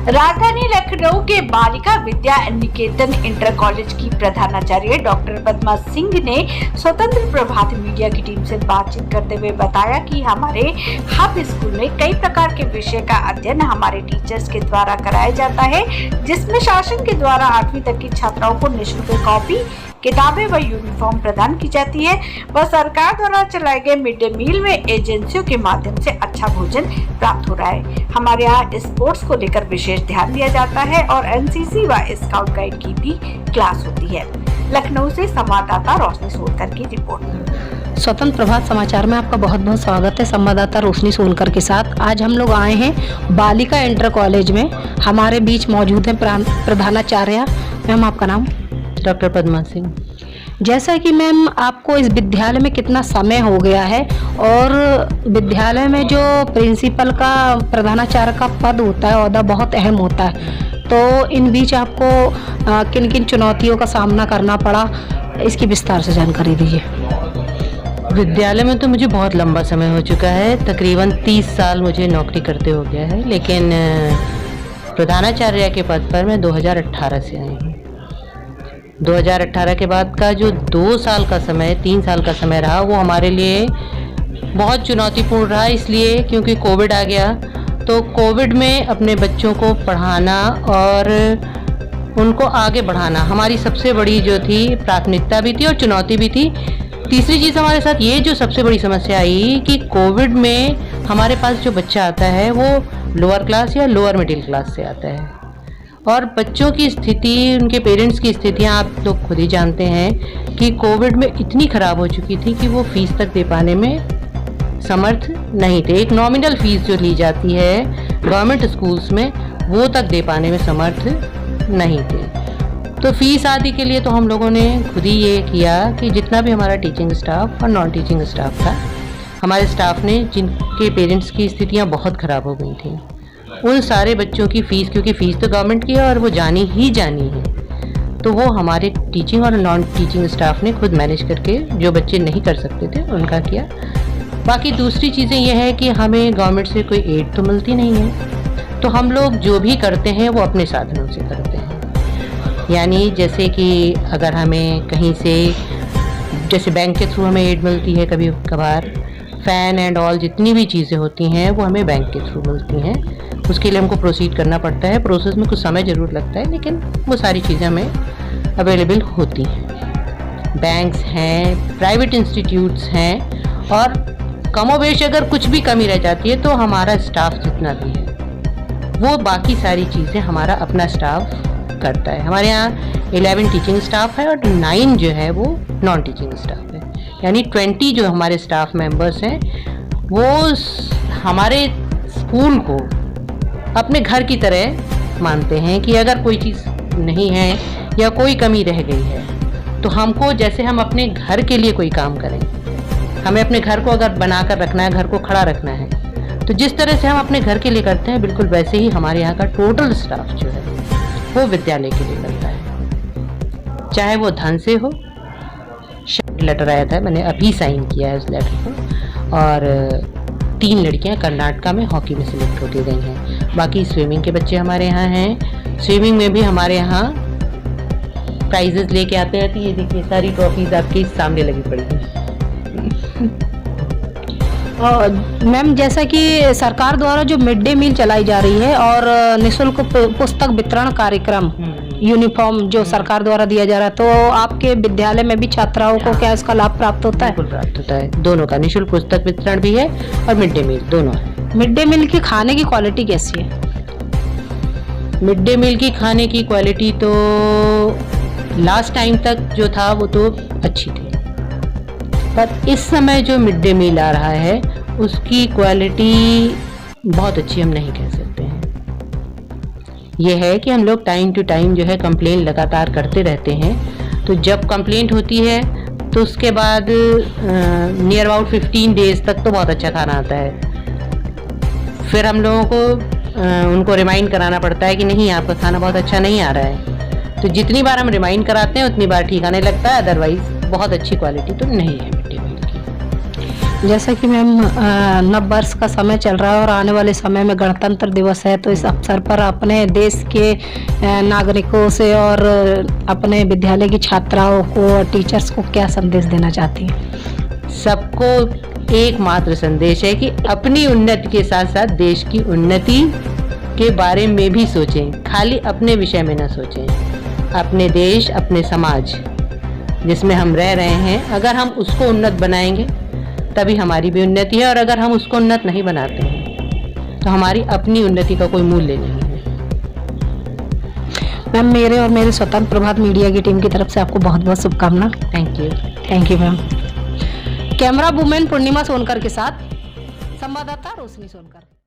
राजधानी लखनऊ के बालिका विद्या निकेतन इंटर कॉलेज की प्रधानाचार्य डॉक्टर पद्मा सिंह ने स्वतंत्र प्रभात मीडिया की टीम से बातचीत करते हुए बताया कि हमारे हब स्कूल में कई प्रकार के विषय का अध्ययन हमारे टीचर्स के द्वारा कराया जाता है, जिसमें शासन के द्वारा 8वीं तक की छात्राओं को निःशुल्क कॉपी, किताबें व यूनिफॉर्म प्रदान की जाती है व सरकार द्वारा चलाए गए मिड डे मील में एजेंसियों के माध्यम से अच्छा भोजन प्राप्त हो रहा है। हमारे यहाँ स्पोर्ट्स को लेकर विशेष ध्यान दिया जाता है और एनसीसी व स्काउट गाइड की भी क्लास होती है। लखनऊ से संवाददाता रोशनी सोनकर की रिपोर्ट। स्वतंत्र प्रभात समाचार में आपका बहुत बहुत स्वागत है। संवाददाता रोशनी सोनकर के साथ आज हम लोग आए हैं बालिका इंटर कॉलेज में। हमारे बीच मौजूद है प्रधानाचार्य। मैम, आपका नाम? डॉक्टर पद्मा सिंह। जैसा कि मैम, आपको इस विद्यालय में कितना समय हो गया है और विद्यालय में जो प्रिंसिपल का प्रधानाचार्य का पद होता है, ओहदा बहुत अहम होता है, तो इन बीच आपको किन किन चुनौतियों का सामना करना पड़ा, इसकी विस्तार से जानकारी दीजिए। विद्यालय में तो मुझे बहुत लंबा समय हो चुका है, तकरीबन 30 साल मुझे नौकरी करते हो गया है, लेकिन प्रधानाचार्य के पद पर मैं 2018 से आई हूँ। 2018 के बाद का जो 2 साल का समय, 3 साल का समय रहा, वो हमारे लिए बहुत चुनौतीपूर्ण रहा, इसलिए क्योंकि कोविड आ गया। तो कोविड में अपने बच्चों को पढ़ाना और उनको आगे बढ़ाना हमारी सबसे बड़ी जो थी प्राथमिकता भी थी और चुनौती भी थी। तीसरी चीज़ हमारे साथ ये जो सबसे बड़ी समस्या आई कि कोविड में हमारे पास जो बच्चा आता है वो लोअर क्लास या लोअर मिडिल क्लास से आता है, और बच्चों की स्थिति, उनके पेरेंट्स की स्थितियाँ आप लोग खुद ही जानते हैं कि कोविड में इतनी ख़राब हो चुकी थी कि वो फ़ीस तक दे पाने में समर्थ नहीं थे। एक नॉमिनल फ़ीस जो ली जाती है गवर्नमेंट स्कूल्स में, वो तक दे पाने में समर्थ नहीं थे। तो फ़ीस आदि के लिए तो हम लोगों ने खुद ही ये किया कि जितना भी हमारा टीचिंग स्टाफ और नॉन टीचिंग स्टाफ था, हमारे स्टाफ ने, जिनके पेरेंट्स की स्थितियाँ बहुत ख़राब हो गई थी, उन सारे बच्चों की फ़ीस, क्योंकि फ़ीस तो गवर्नमेंट की है और वो जानी ही जानी है, तो वो हमारे टीचिंग और नॉन टीचिंग स्टाफ ने खुद मैनेज करके जो बच्चे नहीं कर सकते थे उनका किया। बाकी दूसरी चीज़ें ये है कि हमें गवर्नमेंट से कोई एड तो मिलती नहीं है, तो हम लोग जो भी करते हैं वो अपने साधनों से करते हैं। यानी जैसे कि अगर हमें कहीं से, जैसे बैंक के थ्रू हमें एड मिलती है, कभी कभार फ़ैन एंड ऑल जितनी भी चीज़ें होती हैं वो हमें बैंक के थ्रू मिलती हैं। उसके लिए हमको प्रोसीड करना पड़ता है, प्रोसेस में कुछ समय ज़रूर लगता है, लेकिन वो सारी चीज़ें हमें अवेलेबल होती हैं। बैंक्स हैं, प्राइवेट इंस्टीट्यूट्स हैं, और कमोबेश अगर कुछ भी कमी रह जाती है तो हमारा स्टाफ जितना भी है वो बाकी सारी चीज़ें हमारा अपना स्टाफ करता है। हमारे यहाँ 11 टीचिंग स्टाफ है और 9 जो है वो नॉन टीचिंग स्टाफ है, यानी 20 जो हमारे स्टाफ मेंबर्स हैं वो हमारे स्कूल को अपने घर की तरह मानते हैं कि अगर कोई चीज़ नहीं है या कोई कमी रह गई है तो हमको, जैसे हम अपने घर के लिए कोई काम करें, हमें अपने घर को अगर बनाकर रखना है, घर को खड़ा रखना है, तो जिस तरह से हम अपने घर के लिए करते हैं, बिल्कुल वैसे ही हमारे यहाँ का टोटल स्टाफ जो है वो विद्यालय के लिए करता है। चाहे वो धन से हो। लेटर आया था, मैंने अभी साइन किया है उस लेटर को, और 3 लड़कियां कर्नाटका में हॉकी में सिलेक्ट होती गई हैं। बाकी स्विमिंग के बच्चे हमारे यहाँ हैं, स्विमिंग में भी हमारे यहाँ प्राइजेस लेके आते रहती है। ये देखिए सारी ट्रॉफीज आपके सामने लगी पड़ी हैं। मैम, जैसा कि सरकार द्वारा जो मिड डे मील चलाई जा रही है और निःशुल्क पुस्तक वितरण कार्यक्रम, यूनिफॉर्म जो सरकार द्वारा दिया जा रहा है, तो आपके विद्यालय में भी छात्राओं को क्या इसका लाभ प्राप्त होता है? बिल्कुल प्राप्त होता है, दोनों का। निःशुल्क पुस्तक वितरण भी है और मिड डे मील दोनों है। मिड डे मील की खाने की क्वालिटी कैसी है? मिड डे मील की खाने की क्वालिटी तो लास्ट टाइम तक जो था वो तो अच्छी थी, पर इस समय जो मिड डे मील आ रहा है उसकी क्वालिटी बहुत अच्छी हम नहीं कह सकते हैं। यह है कि हम लोग टाइम टू टाइम जो है कंप्लेन लगातार करते रहते हैं, तो जब कंप्लेंट होती है तो उसके बाद नियर अबाउट 15 डेज तक तो बहुत अच्छा खाना आता है। फिर हम लोगों को उनको रिमाइंड कराना पड़ता है कि नहीं, आपका खाना बहुत अच्छा नहीं आ रहा है। तो जितनी बार हम रिमाइंड कराते हैं उतनी बार ठीक आने लगता है, अदरवाइज बहुत अच्छी क्वालिटी तो नहीं है मिड डे मील की। जैसा कि मैम नव वर्ष का समय चल रहा है और आने वाले समय में गणतंत्र दिवस है, तो इस अवसर पर अपने देश के नागरिकों से और अपने विद्यालय की छात्राओं को और टीचर्स को क्या संदेश देना चाहती हैं? सबको एकमात्र संदेश है कि अपनी उन्नति के साथ साथ देश की उन्नति के बारे में भी सोचें, खाली अपने विषय में ना सोचें। अपने देश, अपने समाज जिसमें हम रह रहे हैं, अगर हम उसको उन्नत बनाएंगे तभी हमारी भी उन्नति है, और अगर हम उसको उन्नत नहीं बनाते हैं तो हमारी अपनी उन्नति का कोई मूल्य नहीं है। मैम, मेरे और मेरे स्वतंत्र प्रभात मीडिया की टीम की तरफ से आपको बहुत बहुत शुभकामना। Thank you ma'am. Camera women Purnima Sonkar के साथ संवाददाता रोशनी सोनकर।